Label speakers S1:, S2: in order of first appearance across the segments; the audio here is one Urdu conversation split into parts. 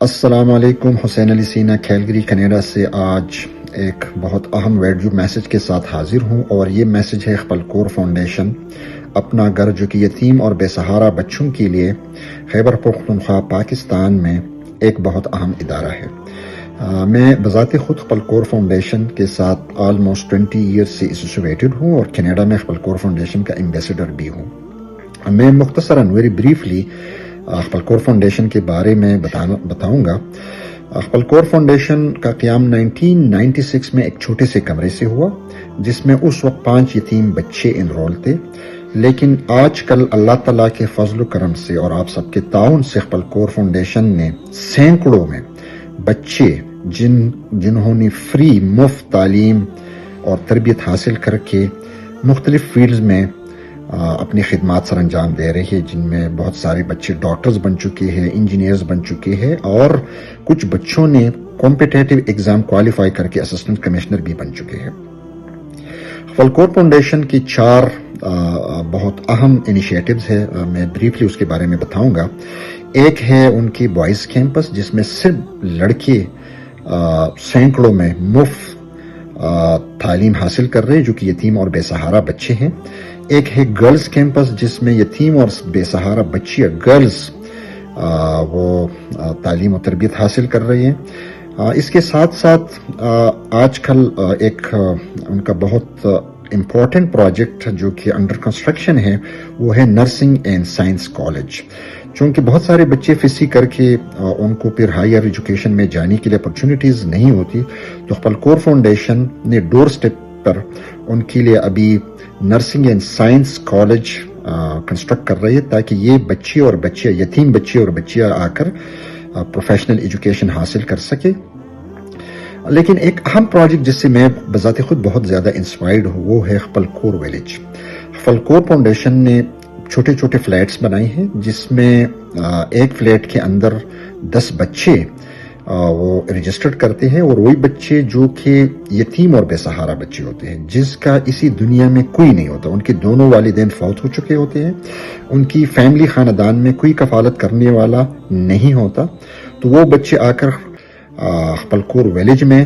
S1: السلام علیکم، حسین علی سینا کیلگری کینیڈا سے آج ایک بہت اہم ویڈیو میسج کے ساتھ حاضر ہوں، اور یہ میسج ہے اقبال کور فاؤنڈیشن اپنا گھر جو کہ یتیم اور بے سہارا بچوں کے لیے خیبر پختونخوا پاکستان میں ایک بہت اہم ادارہ ہے۔ میں بذات خود اقبال کور فاؤنڈیشن کے ساتھ آلموسٹ 20 ایئرز سے ایسوسیٹڈ ہوں، اور کینیڈا میں اقبال کور فاؤنڈیشن کا ایمبیسڈر بھی ہوں۔ میں مختصراً ویری بریفلی اقبال کور فاؤنڈیشن کے بارے میں بتاؤں گا۔ اقبال کور فاؤنڈیشن کا قیام 1996 میں ایک چھوٹے سے کمرے سے ہوا، جس میں اس وقت 5 یتیم بچے انرول تھے، لیکن آج کل اللہ تعالیٰ کے فضل و کرم سے اور آپ سب کے تعاون سے اقبال کور فاؤنڈیشن نے سینکڑوں میں بچے جنہوں نے فری مفت تعلیم اور تربیت حاصل کر کے مختلف فیلڈز میں اپنی خدمات سر انجام دے رہے ہیں، جن میں بہت سارے بچے ڈاکٹرز بن چکے ہیں، انجینئرز بن چکے ہیں، اور کچھ بچوں نے کمپیٹیٹیو ایگزام کوالیفائی کر کے اسسٹنٹ کمشنر بھی بن چکے ہیں۔ اقبال کور فاؤنڈیشن کی 4 بہت اہم انیشیٹوز ہیں، میں بریفلی اس کے بارے میں بتاؤں گا۔ ایک ہے ان کی بوائز کیمپس، جس میں صرف لڑکے سینکڑوں میں مفت تعلیم حاصل کر رہے ہیں جو کہ یتیم اور بے سہارا بچے ہیں۔ ایک ہے گرلز کیمپس، جس میں یتیم اور بے سہارا بچیاں گرلز وہ تعلیم و تربیت حاصل کر رہی ہیں۔ اس کے ساتھ ساتھ آج کل ایک ان کا بہت امپورٹنٹ پروجیکٹ جو کہ انڈر کنسٹرکشن ہے، وہ ہے نرسنگ اینڈ سائنس کالج۔ چونکہ بہت سارے بچے فیسی کر کے ان کو پھر ہائر ایجوکیشن میں جانے کے لیے اپرچونیٹیز نہیں ہوتی، تو اقبال کور فاؤنڈیشن نے ڈور سٹیپ پر ان کے لیے ابھی nursing and science college construct کر رہی ہے، تاکہ یہ بچے اور بچیاں، یتیم بچے اور بچیاں آ کر پروفیشنل ایجوکیشن حاصل کر سکے۔ لیکن ایک اہم پروجیکٹ جس سے میں بذات خود بہت زیادہ انسپائرڈ ہوں، وہ ہے اقبال کور ویلیج۔ اقبال کور فاؤنڈیشن نے چھوٹے چھوٹے فلیٹس بنائے ہیں، جس میں ایک فلیٹ کے اندر 10 بچے وہ رجسٹرڈ کرتے ہیں، اور وہی بچے جو کہ یتیم اور بے سہارا بچے ہوتے ہیں، جس کا اسی دنیا میں کوئی نہیں ہوتا، ان کے دونوں والدین فوت ہو چکے ہوتے ہیں، ان کی فیملی خاندان میں کوئی کفالت کرنے والا نہیں ہوتا، تو وہ بچے آ کر اقبال کور ویلیج میں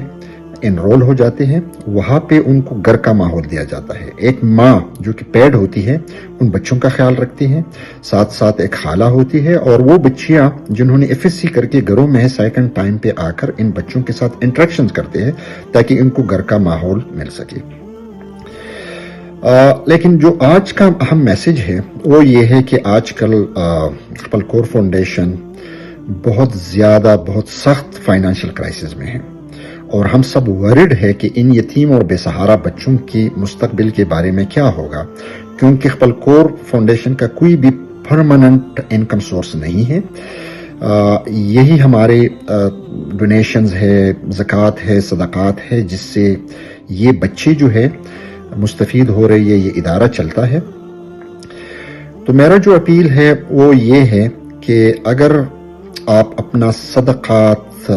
S1: انرول ہو جاتے ہیں۔ وہاں پہ ان کو گھر کا ماحول دیا جاتا ہے، ایک ماں جو کہ پیڈ ہوتی ہے ان بچوں کا خیال رکھتی ہے، ساتھ ساتھ ایک خالہ ہوتی ہے، اور وہ بچیاں جنہوں نے FSC کر کے گھروں میں سیکنڈ ٹائم پہ آ کر ان بچوں کے ساتھ انٹریکشنز کرتے ہیں، تاکہ ان کو گھر کا ماحول مل سکے۔ لیکن جو آج کا اہم میسج ہے وہ یہ ہے کہ آج کل اقبال کور فاؤنڈیشن بہت سخت فائنانشل کرائسس میں ہے، اور ہم سب ورڈ ہے کہ ان یتیم اور بے سہارا بچوں کی مستقبل کے بارے میں کیا ہوگا، کیونکہ اقبال کور فاؤنڈیشن کا کوئی بھی پرماننٹ انکم سورس نہیں ہے۔ یہی ہمارے ڈونیشنز ہے، زکوٰۃ ہے، صدقات ہے، جس سے یہ بچے جو ہے مستفید ہو رہی ہے، یہ ادارہ چلتا ہے۔ تو میرا جو اپیل ہے وہ یہ ہے کہ اگر آپ اپنا صدقات،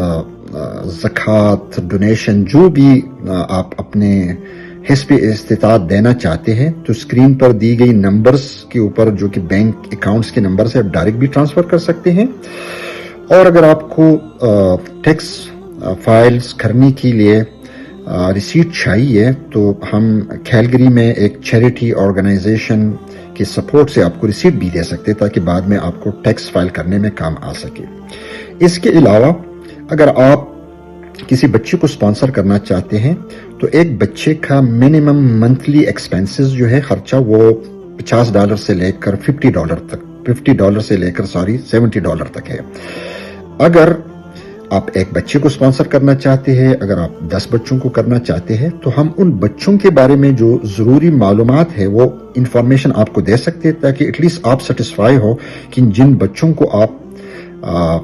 S1: زکوٰۃ، ڈونیشن، جو بھی آپ اپنے حسب استطاعت دینا چاہتے ہیں، تو اسکرین پر دی گئی نمبرز کے اوپر جو کہ بینک اکاؤنٹس کے نمبر سے آپ ڈائریکٹ بھی ٹرانسفر کر سکتے ہیں، اور اگر آپ کو ٹیکس فائلز کرنے کے لیے ریسیٹ چاہیے، تو ہم کیلگری میں ایک چیریٹی آرگنائزیشن کے سپورٹ سے آپ کو ریسیٹ بھی دے سکتے، تاکہ بعد میں آپ کو ٹیکس فائل کرنے میں کام آ سکے۔ اس کے علاوہ اگر آپ کسی بچے کو اسپانسر کرنا چاہتے ہیں، تو ایک بچے کا منیمم منتھلی ایکسپینسز جو ہے خرچہ، وہ $50 سے لے کر $70 تک ہے۔ اگر آپ ایک بچے کو اسپانسر کرنا چاہتے ہیں، اگر آپ 10 بچوں کو کرنا چاہتے ہیں، تو ہم ان بچوں کے بارے میں جو ضروری معلومات ہے وہ انفارمیشن آپ کو دے سکتے ہیں، تاکہ ایٹ لیسٹ آپ سیٹسفائی ہو کہ جن بچوں کو آپ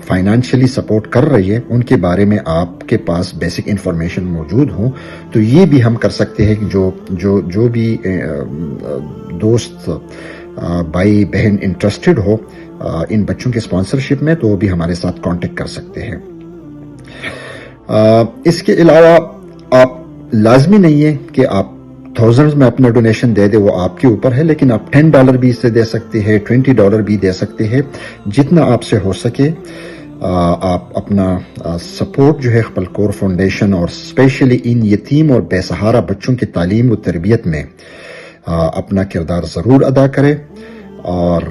S1: فائنانشلی سپورٹ کر رہی ہے ان کے بارے میں آپ کے پاس بیسک انفارمیشن موجود ہوں۔ تو یہ بھی ہم کر سکتے ہیں کہ جو بھی دوست، بھائی بہن انٹرسٹڈ ہو ان بچوں کے اسپانسرشپ میں، تو وہ بھی ہمارے ساتھ کانٹیکٹ کر سکتے ہیں۔ اس کے علاوہ آپ لازمی نہیں ہے کہ آپ تھاؤزنڈز میں اپنا ڈونیشن دے دے، وہ آپ کے اوپر ہے، لیکن آپ $10 بھی اس سے دے سکتے ہیں، $20 بھی دے سکتے ہیں، جتنا آپ سے ہو سکے۔ آپ اپنا سپورٹ جو ہے خپلکور فاؤنڈیشن اور اسپیشلی ان یتیم اور بے سہارا بچوں کی تعلیم و تربیت میں اپنا کردار ضرور ادا کرے، اور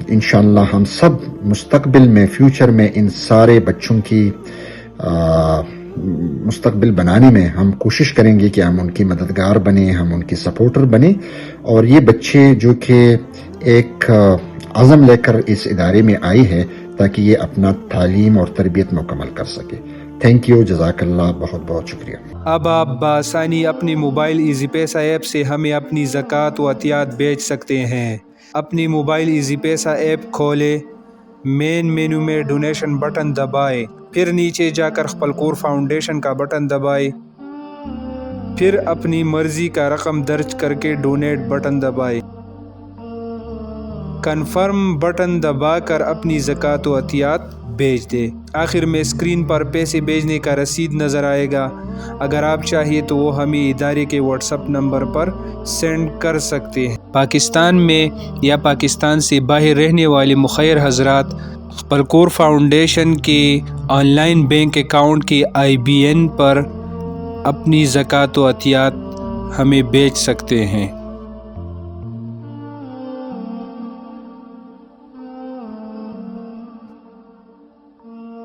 S1: انشاءاللہ ہم سب مستقبل میں فیوچر میں ان سارے بچوں کی مستقبل بنانے میں ہم کوشش کریں گے کہ ہم ان کی مددگار بنیں، ہم ان کی سپورٹر بنیں، اور یہ بچے جو کہ ایک عزم لے کر اس ادارے میں آئی ہے تاکہ یہ اپنا تعلیم اور تربیت مکمل کر سکے۔ تھینک یو، جزاک اللہ، بہت بہت شکریہ۔
S2: اب آپ بآسانی اپنے موبائل ایزی پیسہ ایپ سے ہمیں اپنی زکوٰۃ و عطیات بھیج سکتے ہیں۔ اپنی موبائل ایزی پیسہ ایپ کھولے، مین مینو میں ڈونیشن بٹن دبائے، پھر نیچے جا کر خپلکور فاؤنڈیشن کا بٹن دبائے، پھر اپنی مرضی کا رقم درج کر کے ڈونیٹ بٹن دبائے، کنفرم بٹن دبا کر اپنی زکوٰۃ و عطیات بھیج دے۔ آخر میں اسکرین پر پیسے بھیجنے کا رسید نظر آئے گا، اگر آپ چاہیے تو وہ ہمیں ادارے کے واٹس ایپ نمبر پر سینڈ کر سکتے ہیں۔ پاکستان میں یا پاکستان سے باہر رہنے والے مخیر حضرات خپلکور فاؤنڈیشن کے آن لائن بینک اکاؤنٹ کے IBN پر اپنی زکوٰۃ و عطیات ہمیں بھیج سکتے ہیں۔